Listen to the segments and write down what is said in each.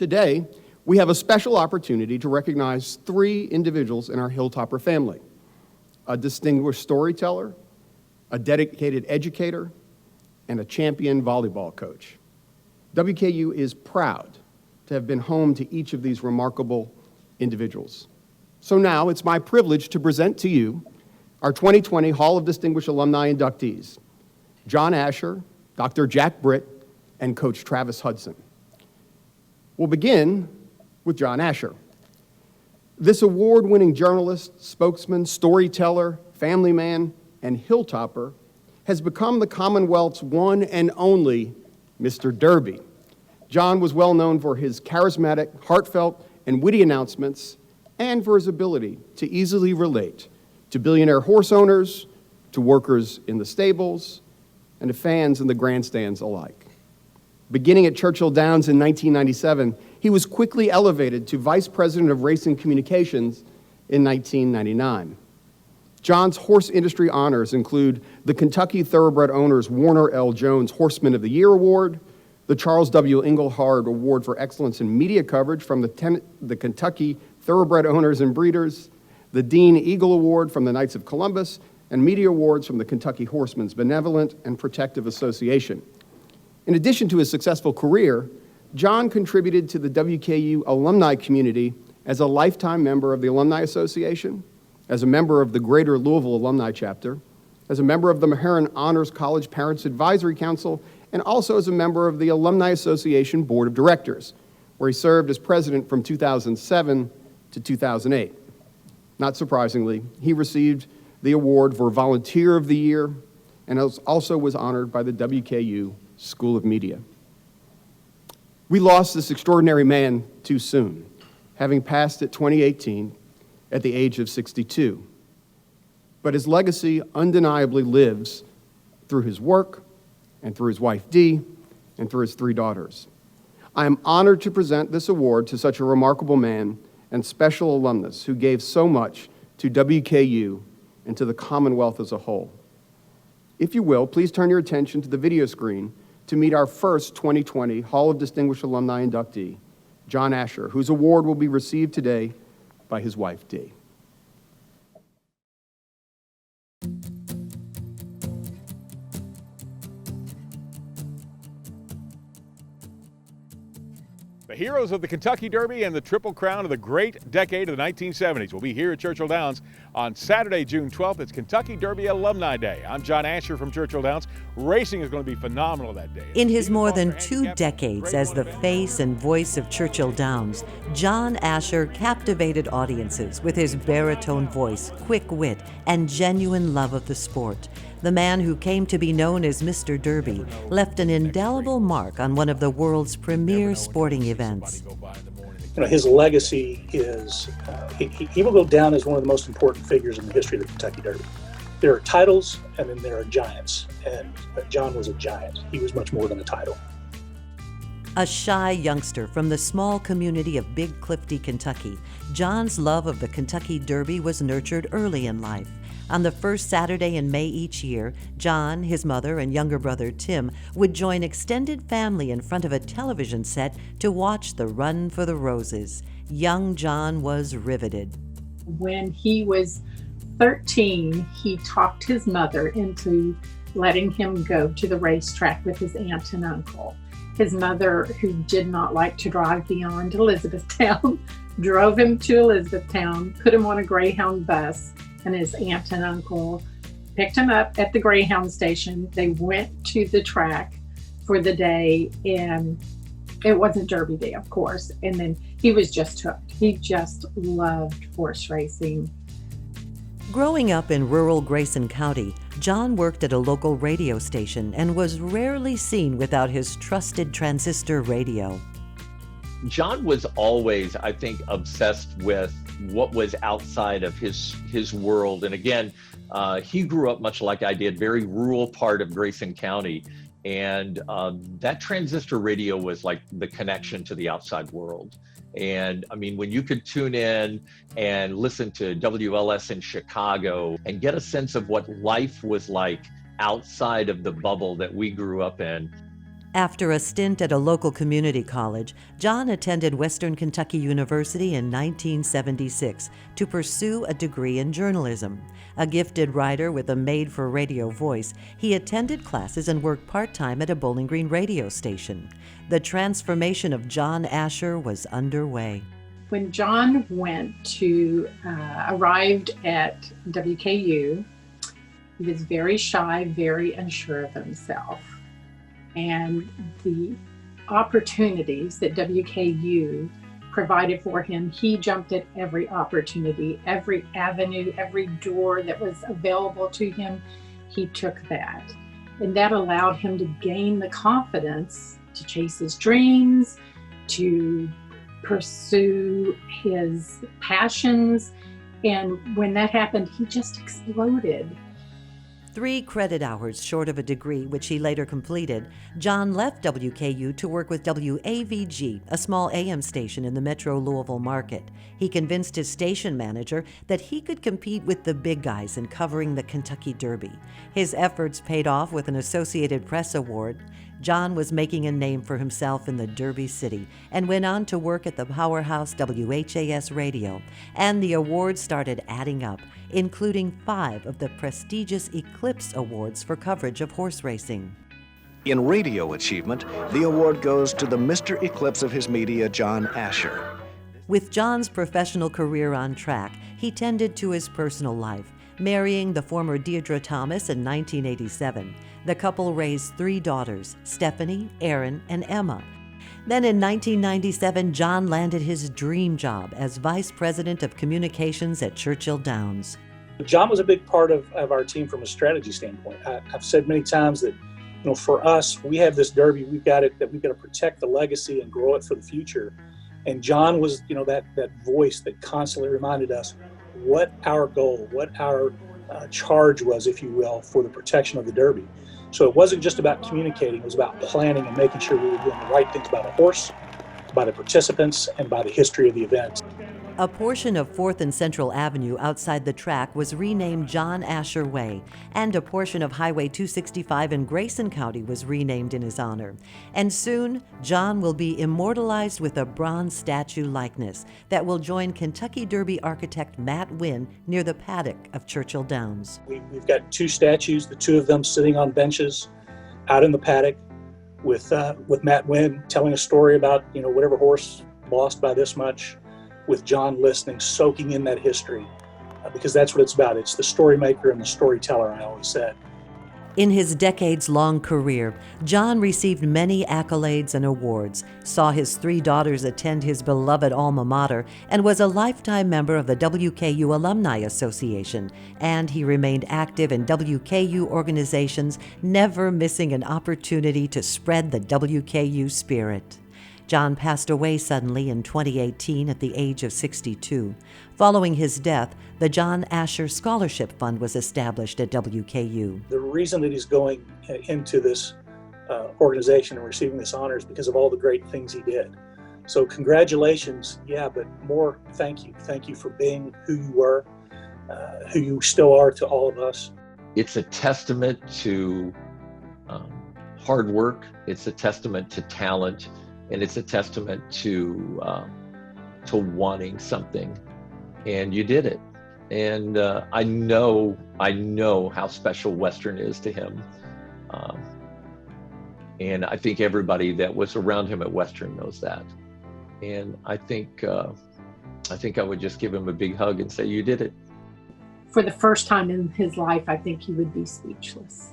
Today, we have a special opportunity to recognize three individuals in our Hilltopper family: a distinguished storyteller, a dedicated educator, and a champion volleyball coach. WKU is proud to have been home to each of these remarkable individuals. So now it's my privilege to present to you our 2020 Hall of Distinguished Alumni inductees, John Asher, Dr. Jack Britt, and Coach Travis Hudson. We'll begin with John Asher. This award-winning journalist, spokesman, storyteller, family man, and Hilltopper has become the Commonwealth's one and only Mr. Derby. John was well known for his charismatic, heartfelt, and witty announcements, and for his ability to easily relate to billionaire horse owners, to workers in the stables, and to fans in the grandstands alike. Beginning at Churchill Downs in 1997, he was quickly elevated to Vice President of Racing Communications in 1999. John's horse industry honors include the Kentucky Thoroughbred Owners Warner L. Jones Horseman of the Year Award, the Charles W. Engelhard Award for Excellence in Media Coverage from the Kentucky Thoroughbred Owners and Breeders, the Dean Eagle Award from the Knights of Columbus, and media awards from the Kentucky Horsemen's Benevolent and Protective Association. In addition to his successful career, John contributed to the WKU alumni community as a lifetime member of the Alumni Association, as a member of the Greater Louisville Alumni Chapter, as a member of the Meherrin Honors College Parents Advisory Council, and also as a member of the Alumni Association Board of Directors, where he served as president from 2007 to 2008. Not surprisingly, he received the award for Volunteer of the Year and also was honored by the WKU School of Media. We lost this extraordinary man too soon, having passed at 2018 at the age of 62. But his legacy undeniably lives through his work and through his wife Dee and through his three daughters. I am honored to present this award to such a remarkable man and special alumnus who gave so much to WKU and to the Commonwealth as a whole. If you will, please turn your attention to the video screen to meet our first 2020 Hall of Distinguished Alumni inductee, John Asher, whose award will be received today by his wife, Dee. The heroes of the Kentucky Derby and the Triple Crown of the great decade of the 1970s will be here at Churchill Downs on Saturday, June 12th. It's Kentucky Derby Alumni Day. I'm John Asher from Churchill Downs. Racing is going to be phenomenal that day. In his more than 2 decades as the face and voice of Churchill Downs, John Asher captivated audiences with his baritone voice, quick wit, and genuine love of the sport. The man who came to be known as Mr. Derby left an indelible mark on one of the world's premier sporting events. His legacy is, he will go down as one of the most important figures in the history of the Kentucky Derby. There are titles, and then there are giants, and John was a giant. He was much more than a title. A shy youngster from the small community of Big Clifty, Kentucky, John's love of the Kentucky Derby was nurtured early in life. On the first Saturday in May each year, John, his mother, and younger brother Tim would join extended family in front of a television set to watch the Run for the Roses. Young John was riveted. When he was 13, he talked his mother into letting him go to the racetrack with his aunt and uncle. His mother, who did not like to drive beyond Elizabethtown, drove him to Elizabethtown, put him on a Greyhound bus, and his aunt and uncle picked him up at the Greyhound station. They went to the track for the day, and it wasn't Derby Day, of course. And then he was just hooked. He just loved horse racing. Growing up in rural Grayson County, John worked at a local radio station and was rarely seen without his trusted transistor radio. John was always, I think, obsessed with what was outside of his world. And again, he grew up much like I did, very rural part of Grayson County. And that transistor radio was like the connection to the outside world. And I mean, when you could tune in and listen to WLS in Chicago and get a sense of what life was like outside of the bubble that we grew up in. After a stint at a local community college, John attended Western Kentucky University in 1976 to pursue a degree in journalism. A gifted writer with a made-for-radio voice, he attended classes and worked part-time at a Bowling Green radio station. The transformation of John Asher was underway. When John arrived at WKU, he was very shy, very unsure of himself. And the opportunities that WKU provided for him, he jumped at every opportunity, every avenue, every door that was available to him, he took that. And that allowed him to gain the confidence to chase his dreams, to pursue his passions. And when that happened, he just exploded. 3 credit hours short of a degree, which he later completed, John left WKU to work with WAVG, a small AM station in the metro Louisville market. He convinced his station manager that he could compete with the big guys in covering the Kentucky Derby. His efforts paid off with an Associated Press award. John was making a name for himself in the Derby City and went on to work at the powerhouse WHAS Radio, and the awards started adding up, including 5 of the prestigious Eclipse Awards for coverage of horse racing. In radio achievement, the award goes to the Mr. Eclipse of his media, John Asher. With John's professional career on track, he tended to his personal life, marrying the former Deirdre Thomas in 1987. The couple raised 3 daughters, Stephanie, Erin, and Emma. Then in 1997, John landed his dream job as Vice President of Communications at Churchill Downs. John was a big part of our team from a strategy standpoint. I've said many times that, for us, we have this Derby, we've got to protect the legacy and grow it for the future. And John was, that voice that constantly reminded us what our goal, what our charge was, if you will, for the protection of the Derby. So it wasn't just about communicating, it was about planning and making sure we were doing the right things by the horse, by the participants, and by the history of the event. A portion of 4th and Central Avenue outside the track was renamed John Asher Way, and a portion of Highway 265 in Grayson County was renamed in his honor. And soon, John will be immortalized with a bronze statue likeness that will join Kentucky Derby architect Matt Wynn near the paddock of Churchill Downs. We've got 2 statues, the 2 of them sitting on benches out in the paddock with Matt Wynn telling a story about, whatever horse lost by this much, with John listening, soaking in that history, because that's what it's about. It's the story maker and the storyteller, I always said. In his decades-long career, John received many accolades and awards, saw his 3 daughters attend his beloved alma mater, and was a lifetime member of the WKU Alumni Association, and he remained active in WKU organizations, never missing an opportunity to spread the WKU spirit. John passed away suddenly in 2018 at the age of 62. Following his death, the John Asher Scholarship Fund was established at WKU. The reason that he's going into this organization and receiving this honor is because of all the great things he did. So congratulations, but more thank you. Thank you for being who you were, who you still are to all of us. It's a testament to hard work. It's a testament to talent. And it's a testament to wanting something, and you did it. And I know how special Western is to him, and I think everybody that was around him at Western knows that. And I think I would just give him a big hug and say, "You did it." For the first time in his life, I think he would be speechless.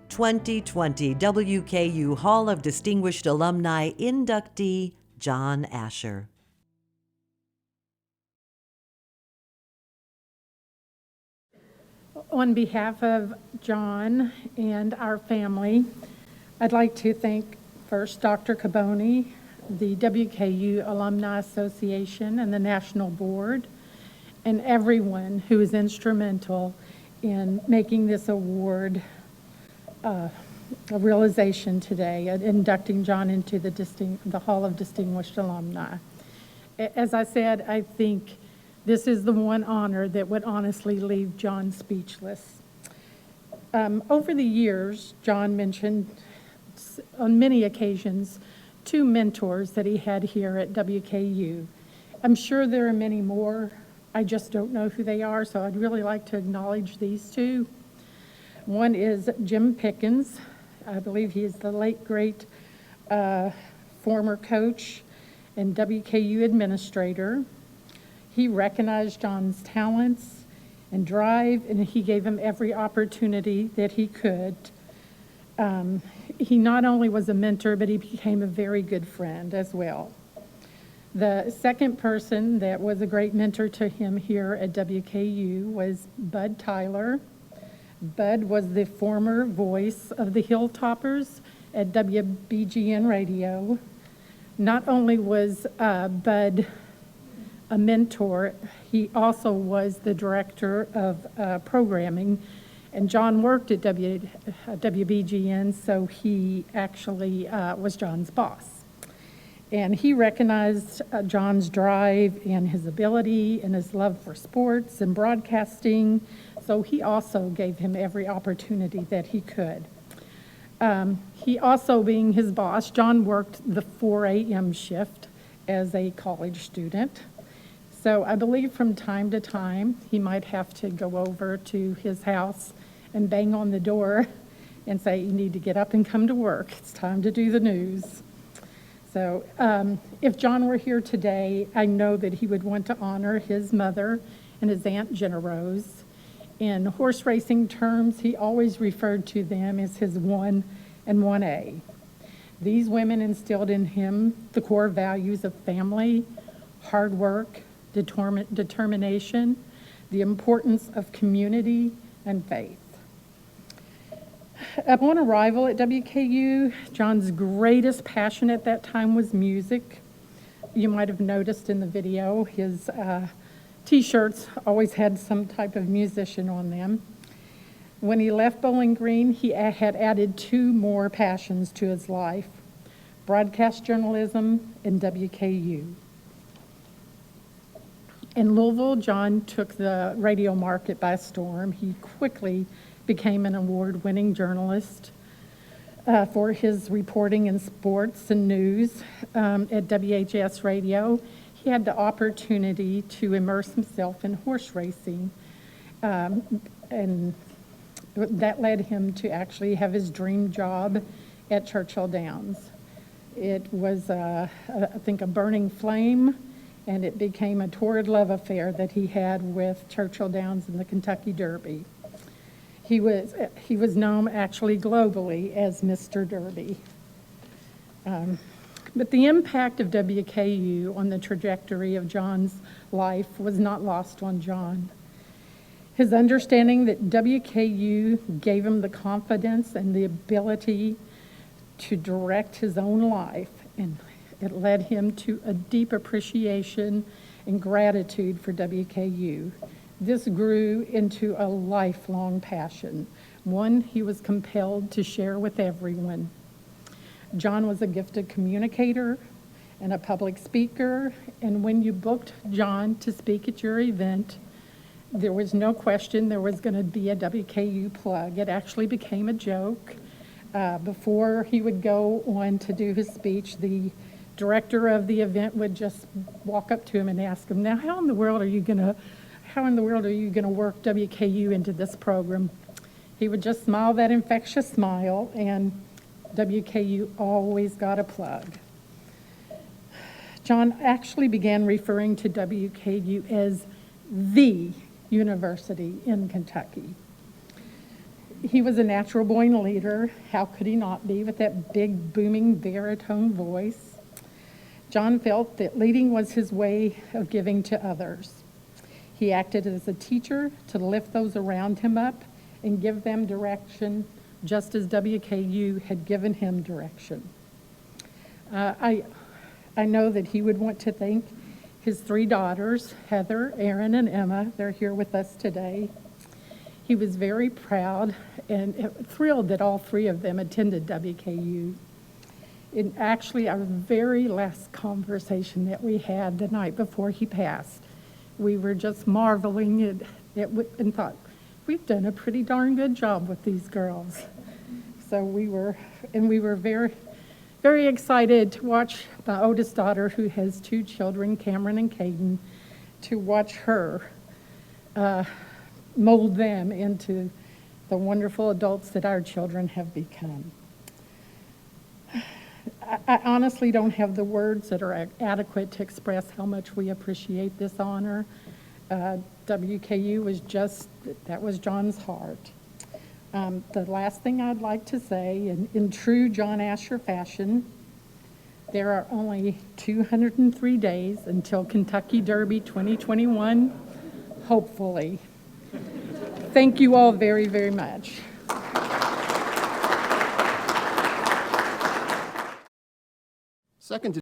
2020 WKU Hall of Distinguished Alumni inductee John Asher. On behalf of John and our family, I'd like to thank first Dr. Caboni, the WKU Alumni Association and the National Board, and everyone who is instrumental in making this award a realization today, inducting John into the Hall of Distinguished Alumni. As I said, I think this is the one honor that would honestly leave John speechless. Over the years, John mentioned on many occasions, two mentors that he had here at WKU. I'm sure there are many more. I just don't know who they are, so I'd really like to acknowledge these two. One is Jim Pickens. I believe he is the late, great former coach and WKU administrator. He recognized John's talents and drive, and he gave him every opportunity that he could. He not only was a mentor, but he became a very good friend as well. The second person that was a great mentor to him here at WKU was Bud Tyler. Bud was the former voice of the Hilltoppers at WBGN Radio. Not only was Bud a mentor, he also was the director of programming, and John worked at WBGN, so he actually was John's boss. And he recognized John's drive and his ability and his love for sports and broadcasting, so he also gave him every opportunity that he could. He also, being his boss, John worked the 4 a.m. shift as a college student. So I believe from time to time, he might have to go over to his house and bang on the door and say, you need to get up and come to work. It's time to do the news. So if John were here today, I know that he would want to honor his mother and his Aunt Jenna Rose. In horse racing terms, he always referred to them as his 1 and 1A. These women instilled in him the core values of family, hard work, determination, the importance of community, and faith. Upon arrival at WKU, John's greatest passion at that time was music. You might have noticed in the video, his T-shirts always had some type of musician on them. When he left Bowling Green, he had added 2 more passions to his life: broadcast journalism and WKU. In Louisville, John took the radio market by storm. He quickly became an award-winning journalist for his reporting in sports and news at WHS Radio. He had the opportunity to immerse himself in horse racing, and that led him to actually have his dream job at Churchill Downs. It was, I think, a burning flame, and it became a torrid love affair that he had with Churchill Downs in the Kentucky Derby. He was known actually globally as Mr. Derby. But the impact of WKU on the trajectory of John's life was not lost on John. His understanding that WKU gave him the confidence and the ability to direct his own life, and it led him to a deep appreciation and gratitude for WKU. This grew into a lifelong passion, one he was compelled to share with everyone. John was a gifted communicator and a public speaker, and when you booked John to speak at your event, there was no question there was going to be a WKU plug. It actually became a joke. Before he would go on to do his speech, the director of the event would just walk up to him and ask him, "Now, how in the world are you going to work WKU into this program?" He would just smile that infectious smile, and WKU always got a plug. John actually began referring to WKU as the university in Kentucky. He was a natural-born leader. How could he not be with that big, booming baritone voice? John felt that leading was his way of giving to others. He acted as a teacher to lift those around him up and give them direction, just as WKU had given him direction. I know that he would want to thank his 3 daughters, Heather, Erin, and Emma. They're here with us today. He was very proud and thrilled that all 3 of them attended WKU. In actually our very last conversation that we had the night before he passed, we were just marveling at and thought, we've done a pretty darn good job with these girls. So we were very, very excited to watch my oldest daughter, who has 2 children, Cameron and Caden, to watch her mold them into the wonderful adults that our children have become. I honestly don't have the words that are adequate to express how much we appreciate this honor. WKU that was John's heart. The last thing I'd like to say, in true John Asher fashion, there are only 203 days until Kentucky Derby 2021, hopefully. Thank you all very, very much. Second to